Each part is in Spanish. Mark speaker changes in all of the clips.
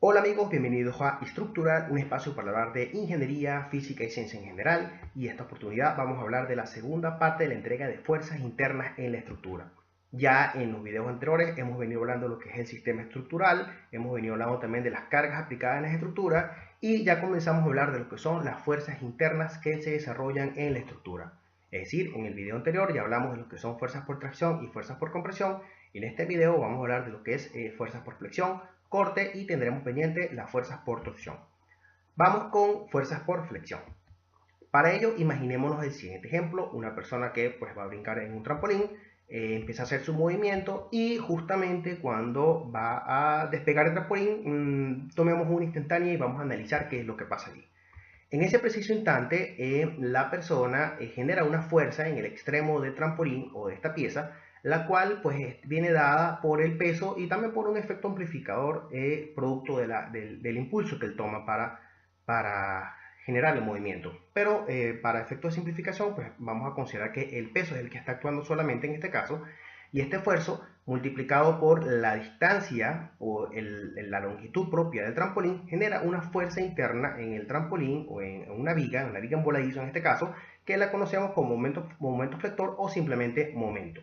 Speaker 1: Hola amigos, bienvenidos a Estructural, un espacio para hablar de ingeniería, física y ciencia en general. Y esta oportunidad vamos a hablar de la segunda parte de la entrega de fuerzas internas en la estructura. Ya en los videos anteriores hemos venido hablando de lo que es el sistema estructural, hemos venido hablando también de las cargas aplicadas en las estructuras y ya comenzamos a hablar de lo que son las fuerzas internas que se desarrollan en la estructura. Es decir, en el video anterior ya hablamos de lo que son fuerzas por tracción y fuerzas por compresión, y en este video vamos a hablar de lo que es fuerzas por flexión, corte, y tendremos pendiente las fuerzas por torsión. Vamos con fuerzas por flexión. Para ello, imaginémonos el siguiente ejemplo: una persona que pues va a brincar en un trampolín, empieza a hacer su movimiento y justamente cuando va a despegar el trampolín, tomemos una instantánea y vamos a analizar qué es lo que pasa allí. En ese preciso instante, la persona genera una fuerza en el extremo del trampolín o de esta pieza, la cual pues viene dada por el peso y también por un efecto amplificador producto del impulso que él toma para generar el movimiento. Pero para efectos de simplificación, pues vamos a considerar que el peso es el que está actuando solamente en este caso, y este esfuerzo multiplicado por la distancia o la longitud propia del trampolín genera una fuerza interna en el trampolín o en una viga en voladizo en este caso, que la conocemos como momento flector o simplemente momento.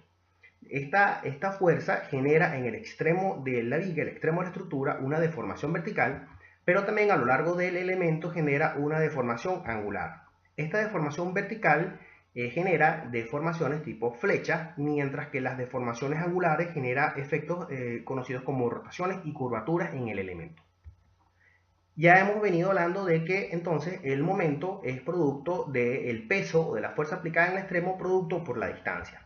Speaker 1: Esta fuerza genera en el extremo de la viga, el extremo de la estructura, una deformación vertical, pero también a lo largo del elemento genera una deformación angular. Esta deformación vertical genera deformaciones tipo flecha, mientras que las deformaciones angulares genera efectos conocidos como rotaciones y curvaturas en el elemento. Ya hemos venido hablando de que entonces el momento es producto del peso o de la fuerza aplicada en el extremo producto por la distancia.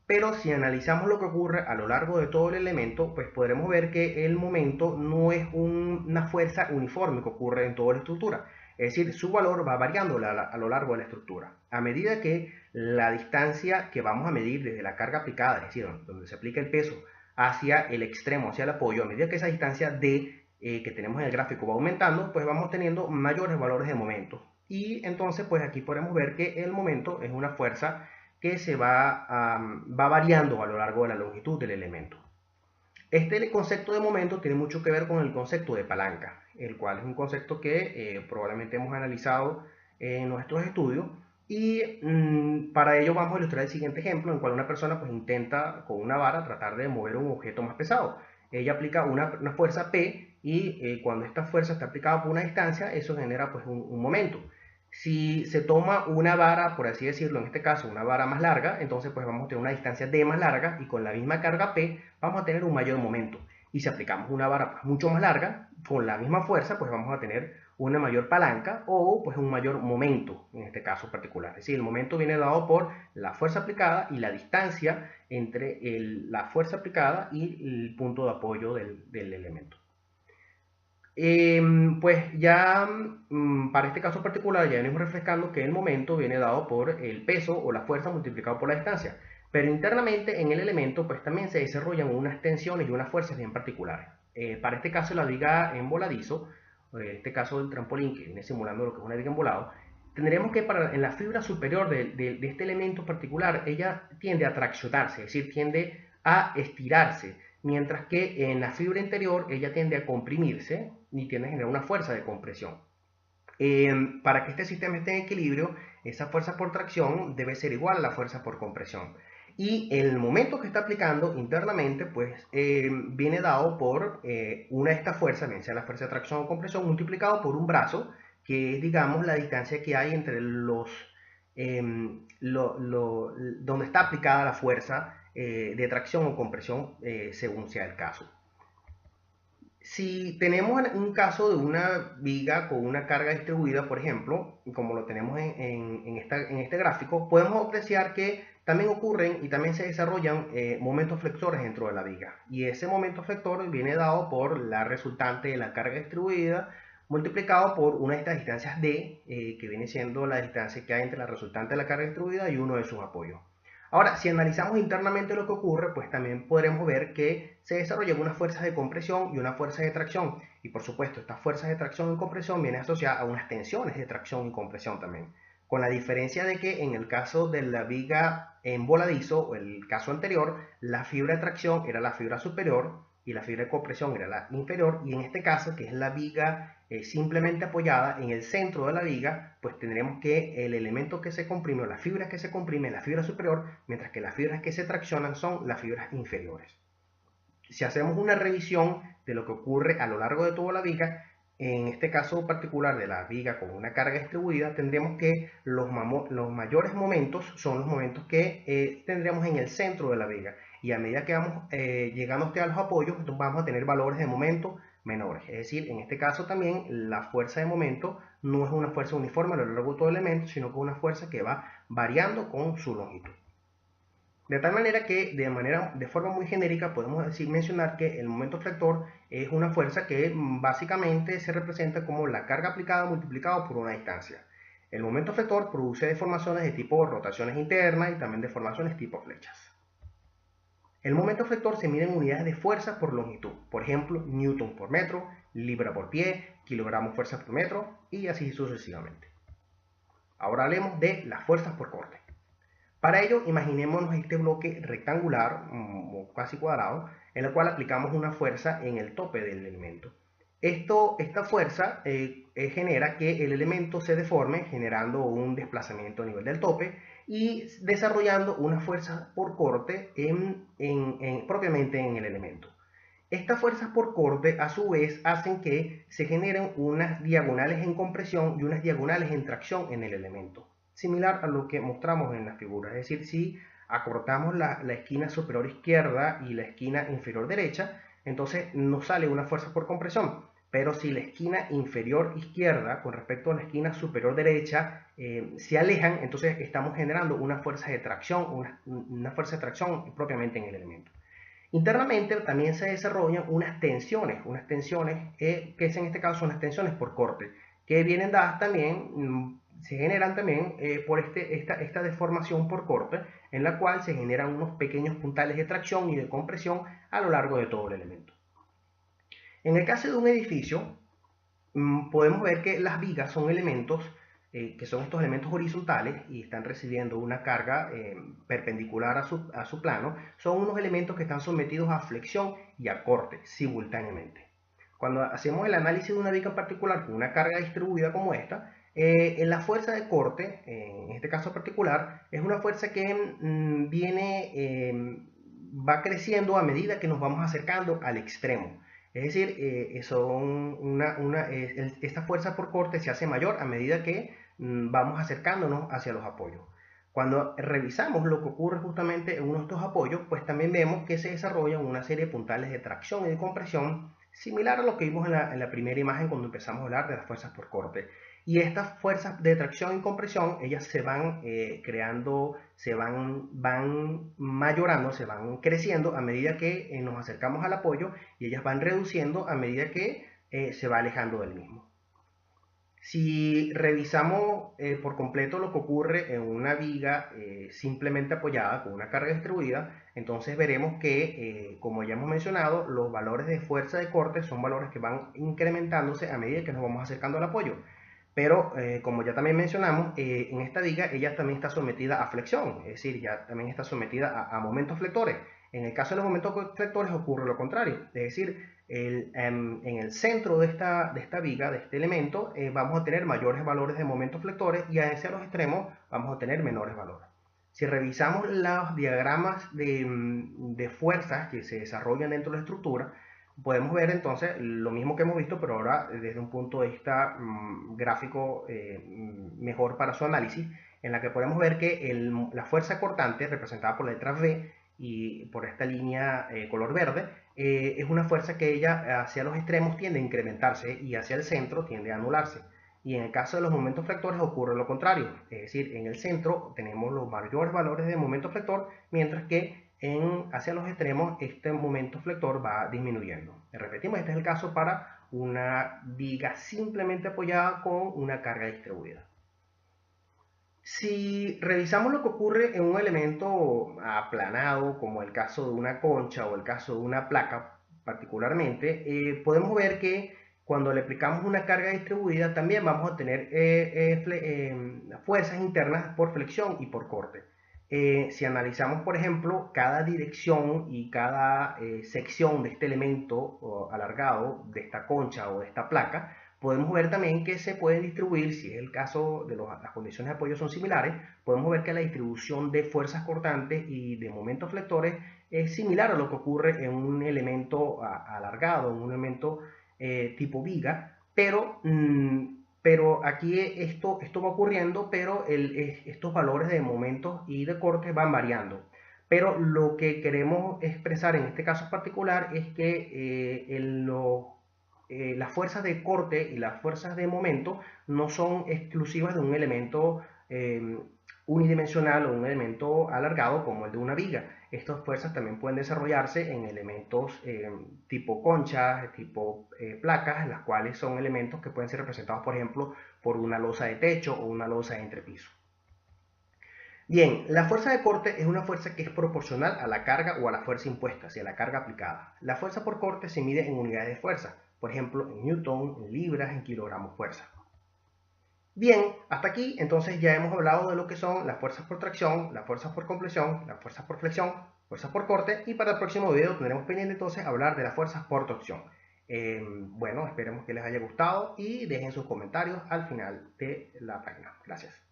Speaker 1: Pero si analizamos lo que ocurre a lo largo de todo el elemento, pues podremos ver que el momento no es una fuerza uniforme que ocurre en toda la estructura. Es decir, su valor va variando a lo largo de la estructura. A medida que la distancia que vamos a medir desde la carga aplicada, es decir, donde se aplica el peso, hacia el extremo, hacia el apoyo, a medida que esa distancia D que tenemos en el gráfico va aumentando, pues vamos teniendo mayores valores de momento. Y entonces, pues aquí podemos ver que el momento es una fuerza que va variando a lo largo de la longitud del elemento. Este concepto de momento tiene mucho que ver con el concepto de palanca, el cual es un concepto que probablemente hemos analizado en nuestros estudios, y para ello vamos a ilustrar el siguiente ejemplo en el cual una persona pues intenta con una vara tratar de mover un objeto más pesado. Ella aplica una fuerza P y cuando esta fuerza está aplicada por una distancia, eso genera pues un momento. Si se toma una vara, por así decirlo, en este caso una vara más larga, entonces pues vamos a tener una distancia D más larga y con la misma carga P vamos a tener un mayor momento. Y si aplicamos una vara pues, mucho más larga, con la misma fuerza, pues vamos a tener una mayor palanca o pues un mayor momento en este caso particular. Es decir, el momento viene dado por la fuerza aplicada y la distancia entre la fuerza aplicada y el punto de apoyo del elemento. Pues ya para este caso particular ya venimos refrescando que el momento viene dado por el peso o la fuerza multiplicado por la distancia, pero internamente en el elemento pues también se desarrollan unas tensiones y unas fuerzas bien particulares. Para este caso la viga en voladizo, en este caso del trampolín que viene simulando lo que es una viga en volado, tendremos que en la fibra superior de este elemento particular ella tiende a traccionarse, es decir, tiende a estirarse, mientras que en la fibra interior ella tiende a comprimirse y tiende a generar una fuerza de compresión. Para que este sistema esté en equilibrio, esa fuerza por tracción debe ser igual a la fuerza por compresión. Y el momento que está aplicando internamente, pues viene dado por una de estas fuerzas, bien sea la fuerza de tracción o compresión, multiplicado por un brazo, que es, digamos, la distancia que hay entre donde está aplicada la fuerza de tracción o compresión, según sea el caso. Si tenemos un caso de una viga con una carga distribuida, por ejemplo, como lo tenemos en este gráfico, podemos apreciar que también ocurren y también se desarrollan momentos flectores dentro de la viga. Y ese momento flector viene dado por la resultante de la carga distribuida multiplicado por una de estas distancias D, que viene siendo la distancia que hay entre la resultante de la carga distribuida y uno de sus apoyos. Ahora, si analizamos internamente lo que ocurre, pues también podremos ver que se desarrollan unas fuerzas de compresión y una fuerza de tracción. Y por supuesto, estas fuerzas de tracción y compresión vienen asociadas a unas tensiones de tracción y compresión también. Con la diferencia de que en el caso de la viga en voladizo, o el caso anterior, la fibra de tracción era la fibra superior y la fibra de compresión era la inferior, y en este caso, que es la viga simplemente apoyada en el centro de la viga, pues tendremos que el elemento que se comprime, o las fibras que se comprimen, la fibra superior, mientras que las fibras que se traccionan son las fibras inferiores. Si hacemos una revisión de lo que ocurre a lo largo de toda la viga, en este caso particular de la viga con una carga distribuida, tendremos que los mayores momentos son los momentos que tendremos en el centro de la viga, y a medida que vamos llegando a los apoyos, vamos a tener valores de momento menores. Es decir, en este caso también la fuerza de momento no es una fuerza uniforme a lo largo de todo el elemento, sino que es una fuerza que va variando con su longitud. De tal manera que de forma muy genérica podemos mencionar que el momento flector es una fuerza que básicamente se representa como la carga aplicada multiplicado por una distancia. El momento flector produce deformaciones de tipo rotaciones internas y también deformaciones tipo flechas. El momento flector se mide en unidades de fuerza por longitud, por ejemplo, newton por metro, libra por pie, kilogramos fuerza por metro y así sucesivamente. Ahora hablemos de las fuerzas por corte. Para ello, imaginémonos este bloque rectangular o casi cuadrado, en el cual aplicamos una fuerza en el tope del elemento. Esta fuerza genera que el elemento se deforme, generando un desplazamiento a nivel del tope y desarrollando una fuerza por corte propiamente en el elemento. Estas fuerzas por corte, a su vez, hacen que se generen unas diagonales en compresión y unas diagonales en tracción en el elemento, similar a lo que mostramos en la figura. Es decir, si acortamos la esquina superior izquierda y la esquina inferior derecha, entonces nos sale una fuerza por compresión. Pero si la esquina inferior izquierda con respecto a la esquina superior derecha se alejan, entonces estamos generando una fuerza de tracción, una fuerza de tracción propiamente en el elemento. Internamente también se desarrollan unas tensiones que en este caso son las tensiones por corte, que vienen dadas también, se generan también por esta deformación por corte, en la cual se generan unos pequeños puntales de tracción y de compresión a lo largo de todo el elemento. En el caso de un edificio, podemos ver que las vigas son elementos que son estos elementos horizontales y están recibiendo una carga perpendicular a su plano. Son unos elementos que están sometidos a flexión y a corte simultáneamente. Cuando hacemos el análisis de una viga en particular con una carga distribuida como esta, la fuerza de corte, en este caso particular, es una fuerza que va creciendo a medida que nos vamos acercando al extremo. Es decir, esta fuerza por corte se hace mayor a medida que vamos acercándonos hacia los apoyos. Cuando revisamos lo que ocurre justamente en uno de estos apoyos, pues también vemos que se desarrollan una serie de puntales de tracción y de compresión, similar a lo que vimos en la primera imagen cuando empezamos a hablar de las fuerzas por corte. Y estas fuerzas de tracción y compresión, ellas se van creando, van mayorando, se van creciendo a medida que nos acercamos al apoyo, y ellas van reduciendo a medida que se va alejando del mismo. Si revisamos por completo lo que ocurre en una viga simplemente apoyada con una carga distribuida, entonces veremos que, como ya hemos mencionado, los valores de fuerza de corte son valores que van incrementándose a medida que nos vamos acercando al apoyo. Pero, como ya también mencionamos, en esta viga ella también está sometida a flexión, es decir, ya también está sometida a momentos flectores. En el caso de los momentos flectores ocurre lo contrario, es decir, en el centro de esta viga, de este elemento, vamos a tener mayores valores de momentos flectores, y hacia los extremos vamos a tener menores valores. Si revisamos los diagramas de fuerzas que se desarrollan dentro de la estructura, podemos ver entonces lo mismo que hemos visto, pero ahora desde un punto de vista gráfico mejor para su análisis, en la que podemos ver que la fuerza cortante, representada por la letra V y por esta línea color verde, es una fuerza que ella hacia los extremos tiende a incrementarse y hacia el centro tiende a anularse. Y en el caso de los momentos flectores ocurre lo contrario, es decir, en el centro tenemos los mayores valores de momento flector, mientras que hacia los extremos este momento flector va disminuyendo. Repetimos, este es el caso para una viga simplemente apoyada con una carga distribuida. Si revisamos lo que ocurre en un elemento aplanado, como el caso de una concha o el caso de una placa particularmente, podemos ver que cuando le aplicamos una carga distribuida también vamos a tener fuerzas internas por flexión y por corte. si analizamos, por ejemplo, cada dirección y cada sección de este elemento alargado, de esta concha o de esta placa, podemos ver también que se pueden distribuir, si es el caso de las condiciones de apoyo son similares, podemos ver que la distribución de fuerzas cortantes y de momentos flectores es similar a lo que ocurre en un elemento alargado, en un elemento tipo viga, pero aquí esto va ocurriendo, pero estos valores de momentos y de cortes van variando. Pero lo que queremos expresar en este caso particular es que las fuerzas de corte y las fuerzas de momento no son exclusivas de un elemento unidimensional o un elemento alargado como el de una viga. Estas fuerzas también pueden desarrollarse en elementos tipo conchas, tipo placas, en las cuales son elementos que pueden ser representados, por ejemplo, por una losa de techo o una losa de entrepiso. Bien, la fuerza de corte es una fuerza que es proporcional a la carga o a la fuerza impuesta, hacia la carga aplicada. La fuerza por corte se mide en unidades de fuerza, por ejemplo, en newton, en libras, en kilogramos fuerza. Bien, hasta aquí entonces ya hemos hablado de lo que son las fuerzas por tracción, las fuerzas por compresión, las fuerzas por flexión, fuerzas por corte, y para el próximo video tendremos pendiente entonces hablar de las fuerzas por torsión. Bueno, esperemos que les haya gustado y dejen sus comentarios al final de la página. Gracias.